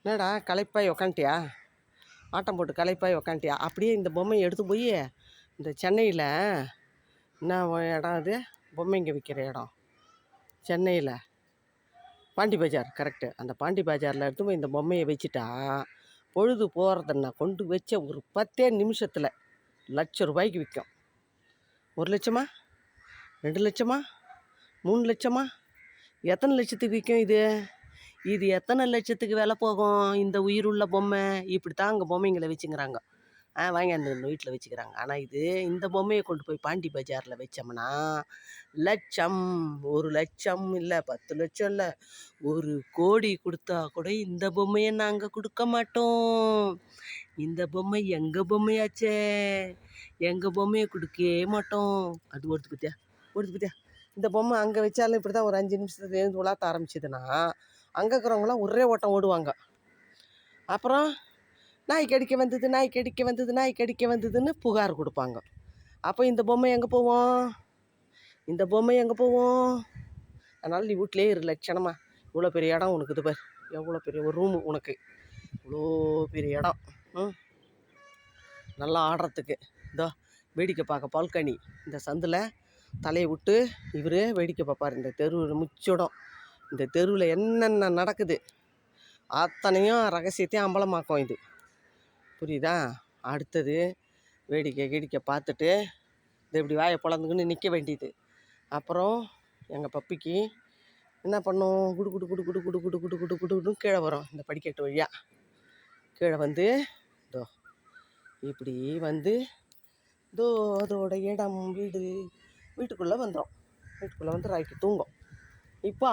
என்னடா களைப்பாய் உக்காண்ட்டியா? ஆட்டம் போட்டு களைப்பாய் உக்காண்ட்டியா? அப்படியே இந்த பொம்மையை எடுத்து போய் இந்த சென்னையில் என்ன இடம் அது பொம்மைங்க விற்கிற இடம் சென்னையில் பாண்டி பஜார் கரெக்டு. அந்த பாண்டி பஜாரில் எடுத்து போய் இந்த பொம்மையை வச்சுட்டா பொழுது போகிறதுன்னா கொண்டு வச்ச ஒரு 10 நிமிஷத்தில் ₹1,00,000 விற்கும். 1,00,000 2,00,000 3,00,000 எத்தனை லட்சத்துக்கு விற்கும் இது? இது எத்தனை லட்சத்துக்கு விலை போகும் இந்த உயிருள்ள பொம்மை? இப்படி தான் அங்கே பொம்மைங்களை வச்சுக்கிறாங்க. வாங்கியாந்து வீட்டில் வச்சுக்கிறாங்க. ஆனால் இந்த பொம்மையை கொண்டு போய் பாண்டி பஜாரில் வச்சோம்னா லட்சம், 1,00,000 இல்லை, 10 லட்சம் இல்லை, 1,00,00,000 கொடுத்தா கூட இந்த பொம்மையை நாங்கள் கொடுக்க மாட்டோம். இந்த பொம்மை எங்கள் பொம்மையாச்சே, எங்கள் பொம்மையை கொடுக்கவே மாட்டோம். அது ஓடுது பத்தியா இந்த பொம்மை அங்கே வச்சாலும் இப்படி தான் ஒரு 5 நிமிஷத்துல எழுந்து உலாத்த ஆரம்பிச்சிதுன்னா அங்கே இருக்கிறவங்களாம் ஒரே ஓட்டம் ஓடுவாங்க. அப்புறம் நாய் கடிக்க வந்ததுன்னு புகார் கொடுப்பாங்க. அப்போ இந்த பொம்மை எங்கே போவோம்? அதனால் நீ வீட்டிலே இரு லட்சணமா. இவ்வளோ பெரிய இடம் உனக்கு இது பார், எவ்வளோ பெரிய ஒரு ரூமு உனக்கு, இவ்வளோ பெரிய இடம். நல்லா ஆடுறதுக்கு இதோ வேடிக்கை பார்க்க பால்கனி. இந்த சந்தில் தலையை விட்டு இவர் வேடிக்கை பார்ப்பார். இந்த தெரு முச்சிடம், இந்த தெருவில் என்னென்ன நடக்குது அத்தனையும் ரகசியத்தையும் அம்பலமாக்கும் இது, புரியுதா? அடுத்தது வேடிக்கை பார்த்துட்டு இது இப்படி வாயை பொழந்துக்குன்னு நிற்க வேண்டியது. அப்புறம் எங்கள் பப்பிக்கு என்ன பண்ணும்? குடு குடு குடு குடு குடு குடு குடு குடு குடுன்னு கீழே வரும். இந்த படிக்கட்டு வழியாக கீழே வந்து இதோ இப்படி வந்து இதோ அதோட இடம் வீட்டுக்குள்ளே வந்துடும். வீட்டுக்குள்ளே வந்து ராய்க்கு தூங்கும். இப்போ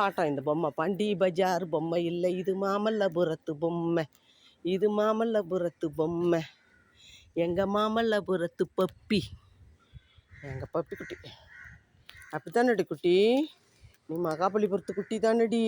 ஆட்டம் இந்த பொம்மை பாண்டி பஜார் பொம்மை இல்லை, இது மாமல்லபுரத்து பொம்மை, இது மாமல்லபுரத்து பொம்மை, எங்கள் மாமல்லபுரத்து பப்பி, எங்கள் பப்பி குட்டி. அப்படி தானடி குட்டி? நீ மகாபலிபுரத்து குட்டி தானடி?